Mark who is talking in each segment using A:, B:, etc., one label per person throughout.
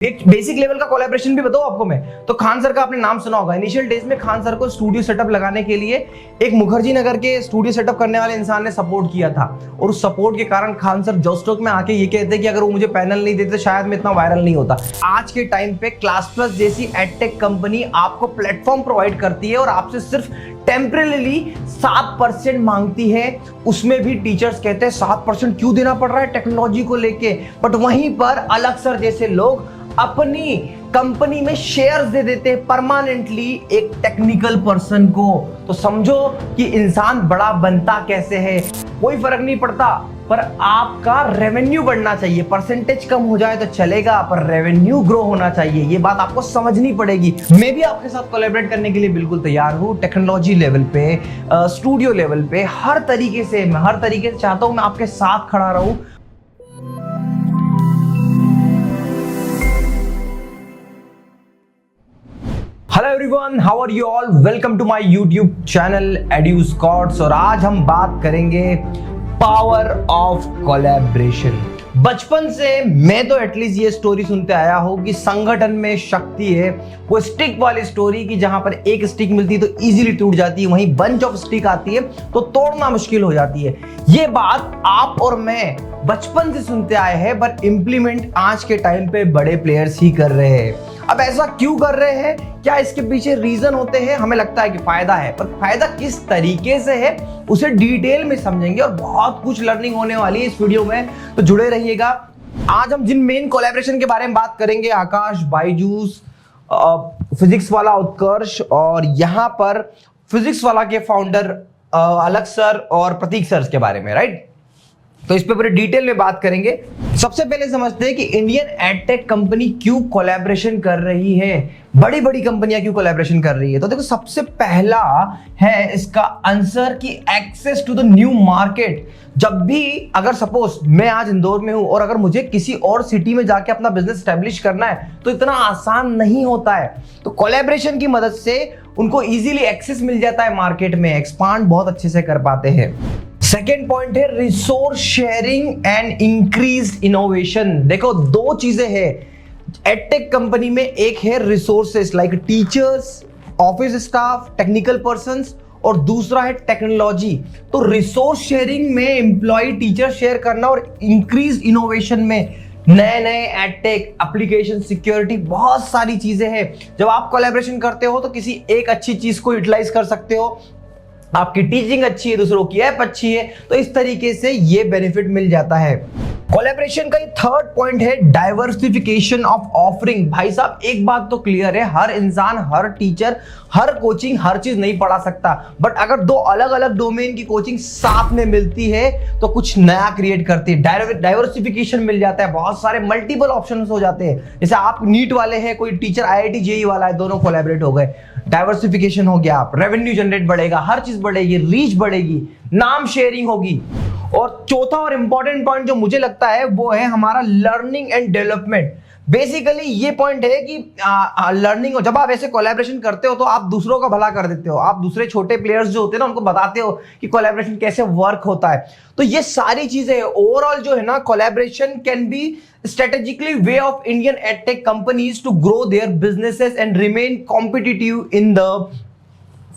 A: एक basic level का collaboration भी बताऊं आपको मैं, तो खान सर का आपने नाम सुना होगा। इनिशियल डेज में खान सर को स्टूडियो सेटअप लगाने के लिए एक मुखर्जी नगर के स्टूडियो सेटअप करने वाले इंसान ने सपोर्ट किया था, और उस सपोर्ट के कारण खान सर जोस्टोक में आके ये कहते कि अगर वो मुझे पैनल नहीं देते शायद मैं इतना वायरल नहीं होता। आज के टाइम पे क्लास प्लस जैसी एडटेक कंपनी आपको प्लेटफॉर्म प्रोवाइड करती है और आपसे सिर्फ टेम्परेली 7% मांगती है। उसमें भी टीचर्स कहते हैं 7% क्यों देना पड़ रहा है टेक्नोलॉजी को लेके, बट वहीं पर अलग सर जैसे लोग अपनी कंपनी में शेयर्स दे देते हैं परमानेंटली एक टेक्निकल पर्सन को। तो समझो कि इंसान बड़ा बनता कैसे है। कोई फर्क नहीं पड़ता, पर आपका रेवेन्यू बढ़ना चाहिए। परसेंटेज कम हो जाए तो चलेगा, पर रेवेन्यू ग्रो होना चाहिए। ये बात आपको समझनी पड़ेगी। मैं भी आपके साथ कोलैबोरेट करने के लिए बिल्कुल तैयार हूँ। टेक्नोलॉजी लेवल पे, स्टूडियो लेवल पे, हर तरीके से चाहता हूँ मैं आपके साथ खड़ा रहूं। Hello everyone, how are you all? Welcome to my YouTube channel Eduscots. और आज हम बात करेंगे पावर ऑफ कोलैबोरेशन। बचपन से मैं तो एटलीस्ट ये स्टोरी सुनते आया हूं कि संगठन में शक्ति है। वो स्टिक वाली स्टोरी की जहां पर एक स्टिक मिलती है तो इजीली टूट जाती है, वहीं बंच ऑफ स्टिक आती है तो तोड़ना मुश्किल हो जाती है। ये बात आप और मैं बचपन से सुनते आए हैं, बट इंप्लीमेंट आज के टाइम पे बड़े प्लेयर्स ही कर रहे हैं। अब ऐसा क्यों कर रहे हैं? क्या इसके पीछे रीजन होते हैं? हमें लगता है कि फायदा है, पर फायदा किस तरीके से है उसे डिटेल में समझेंगे और बहुत कुछ लर्निंग होने वाली है इस वीडियो में, तो जुड़े रहिएगा। आज हम जिन मेन कोलैबोरेशन के बारे में बात करेंगे, आकाश, बायजूस, फिजिक्स वाला उत्कर्ष, और यहां पर फिजिक्स वाला के फाउंडर अलग सर और प्रतीक सर के बारे में, राइट? तो इस पे पूरे डिटेल में बात करेंगे। सबसे पहले समझते हैं कि इंडियन एडटेक कंपनी क्यों कोलैबोरेशन कर रही है। बड़ी बड़ी कंपनियां क्यों कोलैबोरेशन कर रही है? तो देखो, सबसे पहला है इसका आंसर कि access to the new market. जब भी अगर सपोज मैं आज इंदौर में हूं और अगर मुझे किसी और सिटी में जाके अपना बिजनेस स्टैब्लिश करना है तो इतना आसान नहीं होता है। तो कोलैबोरेशन की मदद से उनको इजीली एक्सेस मिल जाता है मार्केट में, एक्सपांड बहुत अच्छे से कर पाते हैं। सेकेंड पॉइंट है resource sharing and increase innovation. देखो, दो चीजें हैं एडटेक कंपनी में। एक है resources like teachers, office staff, technical persons, और दूसरा है टेक्नोलॉजी। तो रिसोर्स शेयरिंग में एम्प्लॉय टीचर शेयर करना और इंक्रीज इनोवेशन में नए नए एडटेक एप्लीकेशन, सिक्योरिटी, बहुत सारी चीजें हैं। जब आप कोलैबोरेशन करते हो तो किसी एक अच्छी चीज को यूटिलाइज कर सकते हो। आपकी टीचिंग अच्छी है, दूसरों की ऐप अच्छी है, तो इस तरीके से ये बेनिफिट मिल जाता है। कोलैबोरेशन का ये थर्ड पॉइंट है डाइवर्सिफिकेशन ऑफ ऑफरिंग। भाई साहब, एक बात तो क्लियर है, हर इंसान, हर टीचर, हर कोचिंग हर चीज नहीं पढ़ा सकता, बट अगर दो अलग अलग डोमेन की कोचिंग साथ में मिलती है तो कुछ नया क्रिएट करती है। डाइवर्सिफिकेशन मिल जाता है, बहुत सारे मल्टीपल ऑप्शंस हो जाते हैं। जैसे आप नीट वाले हैं, कोई टीचर IIT JEE वाला है, दोनों कोलैबोरेट हो गए, डाइवर्सिफिकेशन हो गया, आप रेवेन्यू जनरेट बढ़ेगा, हर चीज बढ़ेगी, रीच बढ़ेगी, नाम शेयरिंग होगी। और चौथा और इंपॉर्टेंट पॉइंट जो मुझे लगता है वो है हमारा लर्निंग एंड डेवलपमेंट। बेसिकली ये पॉइंट है कि लर्निंग, जब आप ऐसे कोलैबोरेशन करते हो तो आप दूसरों का भला कर देते हो। आप दूसरे छोटे प्लेयर्स जो होते हैं ना, उनको बताते हो कि कोलैबोरेशन कैसे वर्क होता है। तो ये सारी चीजें ओवरऑल जो है ना, collaboration can be strategically way of Indian edtech companies to grow their businesses and remain competitive in the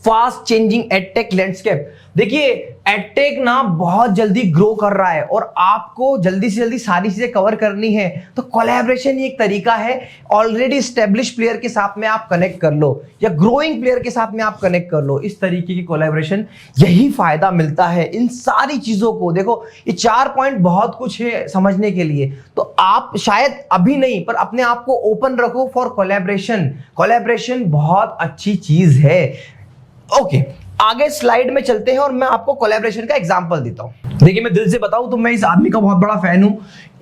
A: fast changing edtech landscape. देखिए, एडटेक ना बहुत जल्दी ग्रो कर रहा है और आपको जल्दी से जल्दी सारी चीजें कवर करनी है, तो कोलैबोरेशन ही एक तरीका है। ऑलरेडी स्टेब्लिश प्लेयर के साथ में आप कनेक्ट कर लो या ग्रोइंग प्लेयर के साथ में आप कनेक्ट कर लो। इस तरीके की कोलैबोरेशन, यही फायदा मिलता है इन सारी चीजों को। देखो, ये 4 पॉइंट बहुत कुछ है समझने के लिए, तो आप शायद अभी नहीं, पर अपने आप को ओपन रखो फॉर कोलैबोरेशन। कोलैबोरेशन बहुत अच्छी चीज है। ओके, आगे स्लाइड में चलते हैं और मैं आपको कोलैबोरेशन का एग्जांपल देता हूं। देखिए, मैं दिल से बताऊं तो मैं इस आदमी का बहुत बड़ा फैन हूं।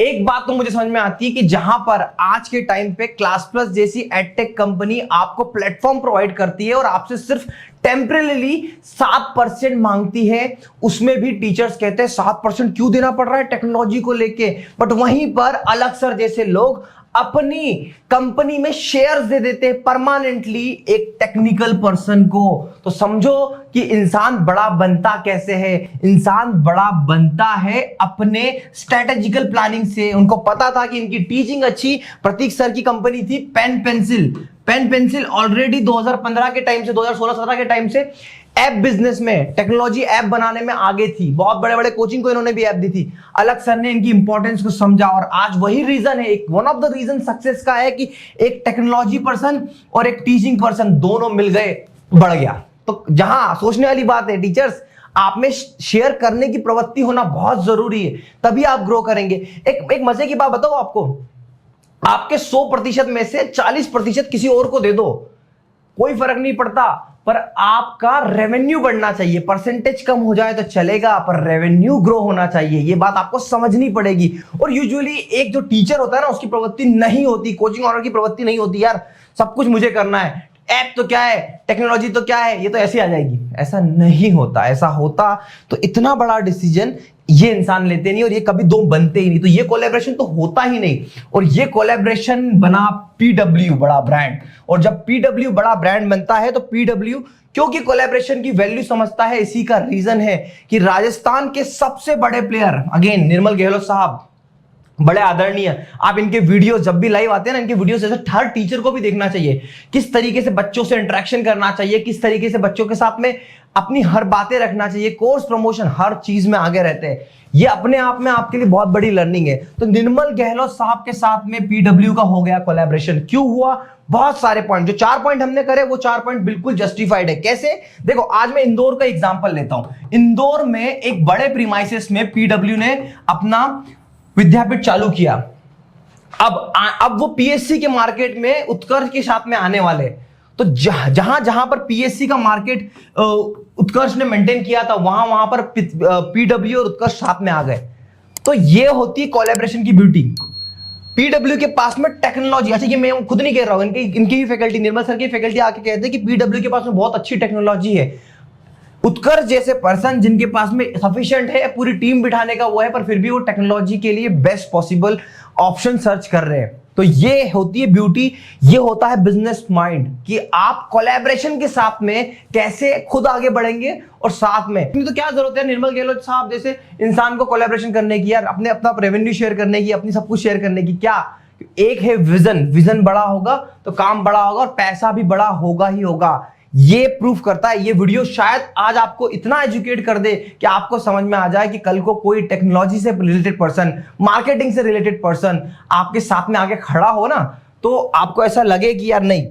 A: एक बात तो मुझे समझ में आती है कि जहां पर आज के टाइम पे क्लास प्लस जैसी एडटेक कंपनी आपको प्लेटफॉर्म प्रोवाइड करती है और आपसे सिर्फ टेम्परेली 7% मांगती है, उसमें भी टीचर्स कहते हैं 7% क्यों देना पड़ रहा है टेक्नोलॉजी को लेके, बट वहीं पर अलग सर जैसे लोग अपनी कंपनी में शेयर्स दे देते हैं परमानेंटली एक टेक्निकल पर्सन को। तो समझो कि इंसान बड़ा बनता कैसे है। इंसान बड़ा बनता है अपने स्ट्रेटेजिकल प्लानिंग से। उनको पता था कि इनकी टीचिंग अच्छी, प्रतीक सर की कंपनी थी पेन पेंसिल ऑलरेडी 2015 के टाइम से 2016-17 के टाइम से ऐप बिजनेस में, टेक्नोलॉजी ऐप बनाने में आगे थी। बहुत बड़े बड़े कोचिंग को इन्होंने भी ऐप दी थी। अलग सर ने इनकी इंपॉर्टेंस को समझा और आज वही रीजन है, एक one of the reason success का है कि एक टेक्नोलॉजी पर्सन और एक टीचिंग पर्सन दोनों मिल गए, बढ़ गया। तो जहां सोचने वाली बात है टीचर्स, आप में शेयर करने की प्रवृत्ति होना बहुत जरूरी है, तभी आप ग्रो करेंगे। एक मजे की बात बताओ आपको, आपके 100% में से 40% किसी और को दे दो, कोई फर्क नहीं पड़ता, पर आपका रेवेन्यू बढ़ना चाहिए। परसेंटेज कम हो जाए तो चलेगा, पर रेवेन्यू ग्रो होना चाहिए। ये बात आपको समझनी पड़ेगी। और यूजुअली एक जो टीचर होता है ना, उसकी प्रवृत्ति नहीं होती, कोचिंग ऑनर की प्रवृत्ति नहीं होती, यार सब कुछ मुझे करना है, ऐप तो क्या है, टेक्नोलॉजी तो क्या है, ये तो ऐसे आ जाएगी। ऐसा नहीं होता। ऐसा होता तो इतना बड़ा डिसीजन ये इंसान लेते नहीं और ये कभी दो बनते ही नहीं। तो ये कोलैबोरेशन तो होता ही नहीं। और ये कोलैबोरेशन बना पीडब्ल्यू बड़ा ब्रांड। और जब पीडब्ल्यू बड़ा ब्रांड बनता है तो पीडब्ल्यू क्योंकि कोलैबोरेशन की वैल्यू समझता है, इसी का रीजन है कि राजस्थान के सबसे बड़े प्लेयर, अगेन निर्मल गहलोत साहब, बड़े आदरणीय। आप इनके वीडियो जब भी लाइव आते हैं ना, इनके वीडियो जैसे हर टीचर को भी देखना चाहिए, किस तरीके से बच्चों से इंटरेक्शन करना चाहिए, किस तरीके से बच्चों के साथ में अपनी हर बातें रखना चाहिए, कोर्स प्रमोशन, हर चीज में आगे रहते हैं। ये अपने आप में आपके लिए बहुत बड़ी लर्निंग है। तो निर्मल गहलोत साहब के साथ में पीडब्ल्यू का हो गया कोलैबोरेशन। क्यों हुआ? बहुत सारे पॉइंट, जो 4 पॉइंट हमने करे वो 4 पॉइंट बिल्कुल जस्टिफाइड है। कैसे? देखो, आज मैं इंदौर का एग्जांपल लेता हूं। इंदौर में एक बड़े प्रीमाइसेस में पीडब्ल्यू ने अपना विद्यापीठ चालू किया। अब वो पीएससी के मार्केट में उत्कर्ष के साथ में आने वाले। तो जहां जहां पर पीएससी का मार्केट उत्कर्ष ने मेंटेन किया था, वहां पर पीडब्ल्यू और उत्कर्ष साथ में आ गए। तो ये होती है कोलैबोरेशन की ब्यूटी। पीडब्ल्यू के पास में टेक्नोलॉजी, अच्छा ये मैं खुद नहीं कह रहा हूं, इनकी भी फैकल्टी, निर्मल सर की फैकल्टी आके कहते हैं कि पीडब्ल्यू के पास में बहुत अच्छी टेक्नोलॉजी है। उत्कर्ष जैसे पर्सन जिनके पास में सफिशिएंट है पूरी टीम बिठाने का वो है, पर फिर भी वो टेक्नोलॉजी के लिए बेस्ट पॉसिबल ऑप्शन सर्च कर रहे हैं। तो ये होती है ब्यूटी, ये होता है बिजनेस माइंड, कि आप कोलैबोरेशन के साथ में कैसे खुद आगे बढ़ेंगे और साथ में। तो क्या जरूरत है निर्मल गहलोत साहब जैसे इंसान को कोलैबोरेशन करने की, यार अपने अपना रेवेन्यू शेयर करने की, अपनी सब कुछ शेयर करने की। क्या एक है विजन बड़ा होगा तो काम बड़ा होगा और पैसा भी बड़ा होगा ही होगा। ये प्रूफ करता है। ये वीडियो शायद आज आपको इतना एजुकेट कर दे कि आपको समझ में आ जाए कि कल को कोई टेक्नोलॉजी से रिलेटेड पर्सन, मार्केटिंग से रिलेटेड पर्सन आपके साथ में आके खड़ा हो ना, तो आपको ऐसा लगे कि यार नहीं,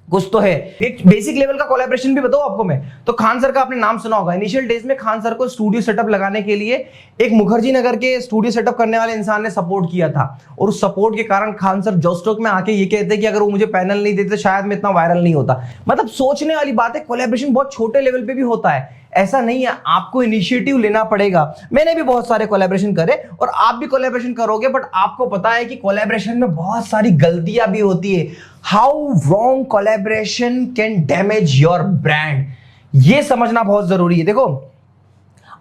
A: कुछ तो है। एक बेसिक लेवल का कोलैबोरेशन भी बताऊं आपको मैं, तो खान सर का आपने नाम सुना होगा। इनिशियल डेज में खान सर को स्टूडियो सेटअप लगाने के लिए एक मुखर्जी नगर के स्टूडियो सेटअप करने वाले इंसान ने सपोर्ट किया था, और उस सपोर्ट के कारण खान सर जोस्टोक में आके ये कहते कि अगर वो मुझे पैनल नहीं देते शायद मैं इतना वायरल नहीं होता। मतलब सोचने वाली बात है, कोलैबोरेशन बहुत छोटे लेवल पे भी होता है। ऐसा नहीं है, आपको इनिशिएटिव लेना पड़ेगा। मैंने भी बहुत सारे कोलैबोरेशन करे और आप भी कोलैबोरेशन करोगे, बट आपको पता है कि कोलैबोरेशन में बहुत सारी गलतियां भी होती है। How wrong collaboration can damage your brand, ये समझना बहुत जरूरी है। देखो,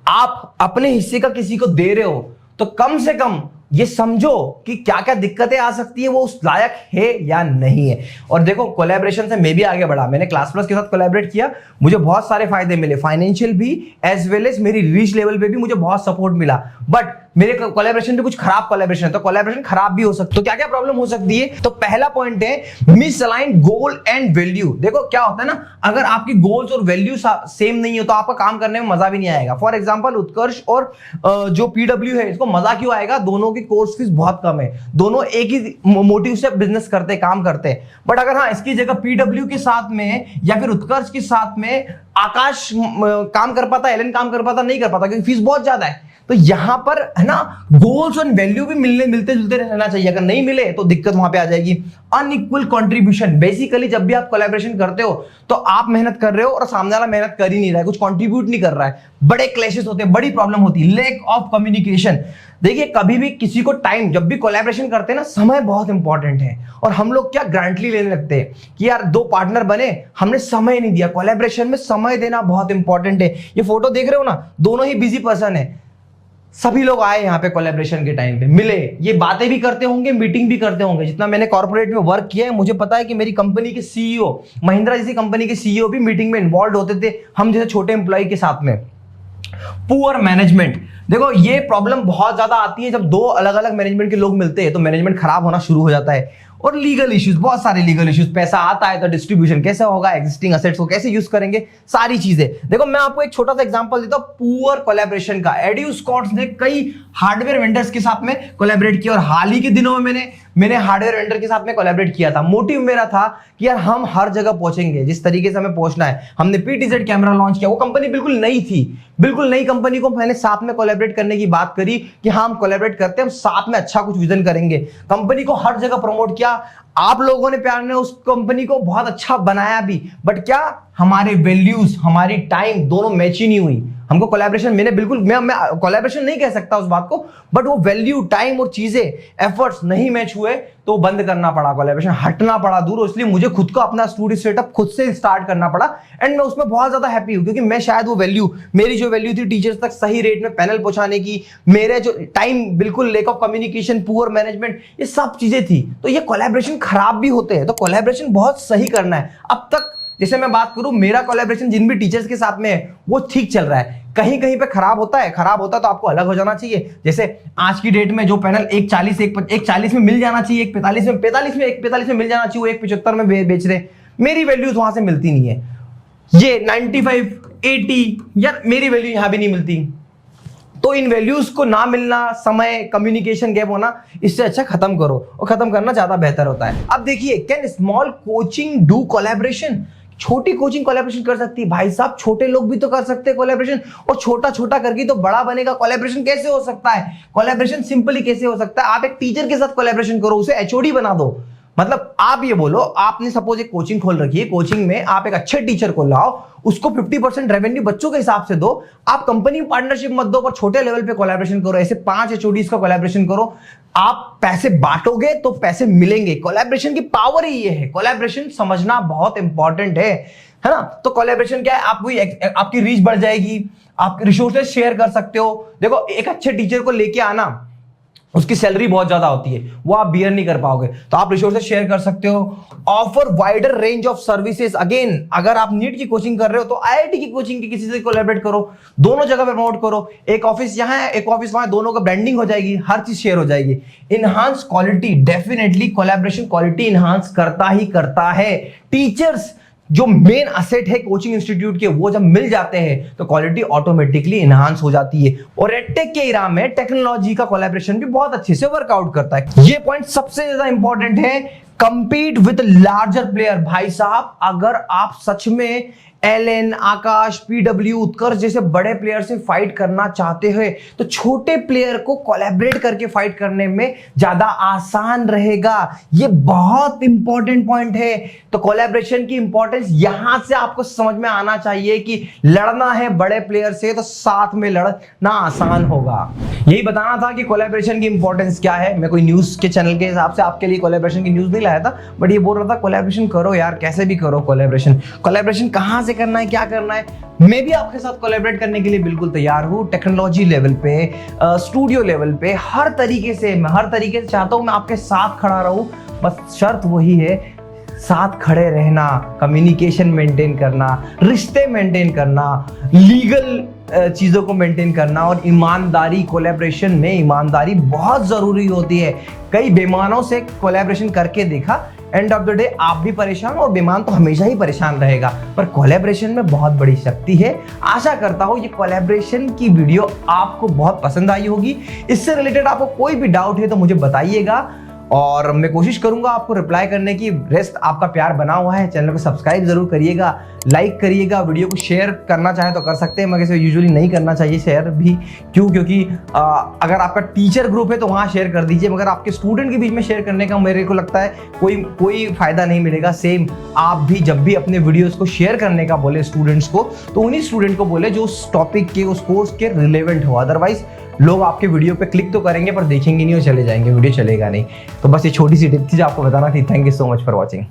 A: आप अपने हिस्से का किसी को दे रहे हो तो कम से कम ये समझो कि क्या क्या दिक्कतें आ सकती है, वो उस लायक है या नहीं है। और देखो, कोलैबोरेशन से मैं भी आगे बढ़ा। मैंने क्लास प्लस के साथ कोलैबोरेट किया, मुझे बहुत सारे फायदे मिले, फाइनेंशियल भी एज वेल एज मेरी रीच लेवल पे भी मुझे बहुत सपोर्ट मिला। बट मेरे कोलैबोरेशन भी कुछ खराब कोलैबोरेशन है, तो कोलैबोरेशन खराब भी हो सकता है। तो क्या क्या प्रॉब्लम हो सकती है? तो पहला पॉइंट है मिसअलाइन गोल एंड वैल्यू। देखो क्या होता है ना, अगर आपकी गोल्स और वैल्यू सेम नहीं हो तो आपका काम करने में मजा भी नहीं आएगा। फॉर एग्जांपल, उत्कर्ष और जो पीडब्ल्यू है, इसको मजा क्यों आएगा? दोनों की कोर्स फीस बहुत कम है, दोनों एक ही मोटिव से बिजनेस करते, काम करते हैं। बट अगर हाँ, इसकी जगह पीडब्ल्यू के साथ में या फिर उत्कर्ष के साथ में आकाश काम कर पाता, एलन काम कर पाता, नहीं कर पाता क्योंकि फीस बहुत ज्यादा है। तो यहां पर है ना, गोल्स और वैल्यू भी मिलते जुलते रहना चाहिए। अगर नहीं मिले तो दिक्कत वहां पे आ जाएगी। अनइक्वल कंट्रीब्यूशन, बेसिकली जब भी आप कोलैबोरेशन करते हो तो आप मेहनत कर रहे हो और सामने वाला मेहनत कर ही नहीं रहा है, कुछ कंट्रीब्यूट नहीं कर रहा है, बड़े क्लैशेस होते हैं, बड़ी प्रॉब्लम होती है, लैक ऑफ कम्युनिकेशन। देखिए, कभी भी किसी को टाइम, जब भी कोलैबोरेशन करते हैं ना, समय बहुत इंपॉर्टेंट है। और हम लोग क्या ग्रांटली लेने लगते हैं कि यार दो पार्टनर बने, हमने समय नहीं दिया। कोलैबोरेशन में समय देना बहुत इंपॉर्टेंट है। ये फोटो देख रहे हो ना, दोनों ही बिजी पर्सन है, सभी लोग आए यहाँ पे कोलैबोरेशन के टाइम पे, मिले, ये बातें भी करते होंगे, मीटिंग भी करते होंगे। जितना मैंने कॉर्पोरेट में वर्क किया है मुझे पता है कि मेरी कंपनी के सीईओ, महिंद्रा जैसी कंपनी के सीईओ भी मीटिंग में इन्वॉल्व होते थे हम जैसे छोटे एम्प्लॉय के साथ में। पुअर मैनेजमेंट, देखो ये प्रॉब्लम बहुत ज्यादा आती है जब दो अलग अलग मैनेजमेंट के लोग मिलते हैं तो मैनेजमेंट खराब होना शुरू हो जाता है। और लीगल इश्यूज, बहुत सारे लीगल इश्यूज, पैसा आता है तो डिस्ट्रीब्यूशन कैसे होगा, एग्जिस्टिंग असेट्स को कैसे यूज करेंगे, सारी चीजें। देखो मैं आपको एक छोटा सा एग्जांपल देता हूं पुअर कोलैबोरेशन का। एड्यूस्कॉर्ट्स ने कई हार्डवेयर वेंडर्स के साथ में कोलैबोरेट किया और हाल ही के दिनों में मैंने हार्डवेयर वेंडर के साथ में कोलैबोरेट किया था। मोटिव मेरा था कि यार हम हर जगह पहुंचेंगे जिस तरीके से हमें पहुंचना है। हमने PTZ कैमरा लॉन्च किया, वो कंपनी बिल्कुल नई थी, बिल्कुल नई कंपनी को मैंने साथ में कोलैबोरेट करने की बात करी कि हाँ हम कोलैबोरेट करते हैं, हम साथ में अच्छा कुछ विजन करेंगे। कंपनी को हर जगह प्रमोट किया, आप लोगों ने प्यार ने उस कंपनी को बहुत अच्छा बनाया भी, बट क्या हमारे वैल्यूज, हमारी टाइम दोनों मैच ही नहीं हुई। हमको कोलैबोरेशन, मैंने बिल्कुल, मैं कोलैबोरेशन नहीं कह सकता उस बात को, बट वो वैल्यू, टाइम और चीजें, एफर्ट्स नहीं मैच हुए तो बंद करना पड़ा, कोलैबोरेशन हटना पड़ा दूर। इसलिए मुझे खुद को अपना स्टूडियो सेटअप खुद से स्टार्ट करना पड़ा एंड मैं उसमें बहुत ज्यादा हैप्पी हूं क्योंकि मैं शायद वो वैल्यू, मेरी जो वैल्यू थी टीचर्स तक सही रेट में पैनल पहुंचाने की, मेरे जो टाइम, बिल्कुल lack of communication, poor management, ये सब चीजें थी। तो ये कोलैबोरेशन खराब भी होते हैं, तो कोलैबोरेशन बहुत सही करना है। अब तक जैसे मैं बात करूं, मेरा कोलैबोरेशन जिन भी टीचर्स के साथ में है वो ठीक चल रहा है। कहीं कहीं पे खराब होता है तो आपको अलग हो जाना चाहिए। जैसे आज की डेट में जो पैनल 140 में मिल जाना चाहिए, 145 में मिल जाना चाहिए, वो 175 में बेच रहे, मेरी वैल्यूज वहां से मिलती नहीं है। ये 95, 80, यार मेरी वैल्यू यहां भी नहीं मिलती। तो इन वैल्यूज को ना मिलना, समय, कम्युनिकेशन गैप होना, इससे अच्छा खत्म करो, और खत्म करना ज्यादा बेहतर होता है। अब देखिए, can small coaching do collaboration? छोटी कोचिंग कोलैबोरेशन कर सकती है भाई साहब, छोटे लोग भी तो कर सकते हैं कोलैबोरेशन, और छोटा छोटा करके तो बड़ा बनेगा। कोलैबोरेशन कैसे हो सकता है? कोलैबोरेशन सिंपली कैसे हो सकता है? आप एक टीचर के साथ कोलैबोरेशन करो, उसे HOD बना दो। मतलब आप ये बोलो, आपने सपोज एक कोचिंग खोल रखी है, कोचिंग में आप एक अच्छे टीचर को लाओ, उसको 50% रेवेन्यू बच्चों के हिसाब से दो। आप कंपनी में पार्टनरशिप मत दो, पर छोटे लेवल पे कोलैबोरेशन करो, ऐसे 5 HODs का कोलैबोरेशन करो। आप पैसे बांटोगे तो पैसे मिलेंगे। कोलैबोरेशन की पावर ही ये है, कोलैबोरेशन समझना बहुत इंपॉर्टेंट है ना? तो कोलैबोरेशन क्या है? आपकी रीच बढ़ जाएगी, आप रिसोर्सेज शेयर कर सकते हो। देखो, एक अच्छे टीचर को लेके आना, उसकी सैलरी बहुत ज्यादा होती है, वो आप बियर नहीं कर पाओगे, तो आप रिसोर्सेज शेयर कर सकते हो। Offer wider range of services, again अगर आप नीट की कोचिंग कर रहे हो तो IIT की कोचिंग की किसी से कोलैबोरेट करो, दोनों जगह पे प्रमोट करो। एक ऑफिस यहाँ है, एक ऑफिस वहां, दोनों का ब्रांडिंग हो जाएगी, हर चीज शेयर हो जाएगी। Enhance quality, definitely collaboration quality enhance करता ही करता है। टीचर्स जो मेन असेट है कोचिंग इंस्टीट्यूट के, वो जब मिल जाते हैं तो क्वालिटी ऑटोमेटिकली इनहांस हो जाती है। और एडटेक के इरा में टेक्नोलॉजी का कोलैबोरेशन भी बहुत अच्छे से वर्कआउट करता है। ये पॉइंट सबसे ज्यादा इंपॉर्टेंट है, कंपीट विद लार्जर प्लेयर। भाई साहब, अगर आप सच में LN, आकाश, PW, उत्कर्ष जैसे बड़े प्लेयर से फाइट करना चाहते हैं तो छोटे प्लेयर को कोलैबोरेट करके फाइट करने में ज्यादा आसान रहेगा। ये बहुत इंपॉर्टेंट पॉइंट है। तो कोलैबोरेशन की इंपॉर्टेंस यहां से आपको समझ में आना चाहिए कि लड़ना है बड़े प्लेयर से तो साथ में लड़ना आसान होगा। यही बताना था कि कोलैबोरेशन की इंपॉर्टेंस क्या है। मैं कोई न्यूज के चैनल के हिसाब से आपके लिए कोलैबोरेशन की न्यूज नहीं लाया था, बट ये बोल रहा था कोलैबोरेशन करो यार, कैसे भी करो कोलैबोरेशन कहां से करना है, क्या करना है। मैं भी आपके साथ कोलैबोरेट करने के लिए बिल्कुल तैयार हूं। टेक्नोलॉजी लेवल पे, स्टूडियो लेवल पे, हर तरीके से चाहता हूं मैं आपके साथ खड़ा रहूं। बस शर्त वही है, साथ खड़े रहना, कम्युनिकेशन मेंटेन करना, रिश्ते मेंटेन करना, लीगल चीजों को मेंटेन करना और ईमानदारी। कोलैबोरेशन में ईमानदारी बहुत जरूरी होती है। कई बेईमानों से कोलैबोरेशन करके देखा, एंड ऑफ द डे आप भी परेशान, और बेईमान तो हमेशा ही परेशान रहेगा। पर कोलैबोरेशन में बहुत बड़ी शक्ति है। आशा करता हूं ये कोलैबोरेशन की वीडियो आपको बहुत पसंद आई होगी। इससे रिलेटेड आपको कोई भी डाउट है तो मुझे बताइएगा, और मैं कोशिश करूंगा आपको रिप्लाई करने की। रेस्ट आपका प्यार बना हुआ है। चैनल को सब्सक्राइब जरूर करिएगा, लाइक करिएगा, वीडियो को शेयर करना चाहें तो कर सकते हैं, मगर यूजुअली नहीं करना चाहिए शेयर भी। क्योंकि अगर आपका टीचर ग्रुप है तो वहाँ शेयर कर दीजिए, मगर आपके स्टूडेंट के बीच में शेयर करने का मेरे को लगता है कोई फायदा नहीं मिलेगा। सेम आप भी जब भी अपने वीडियोस को शेयर करने का बोले स्टूडेंट्स को, तो उन्हीं स्टूडेंट को बोले जो उस टॉपिक के, उस कोर्स के रिलेवेंट हो। अदरवाइज लोग आपके वीडियो पे क्लिक तो करेंगे पर देखेंगे नहीं और चले जाएंगे, वीडियो चलेगा नहीं। तो बस ये छोटी सी टिप थी जो आपको बताना थी। Thank you so much for watching.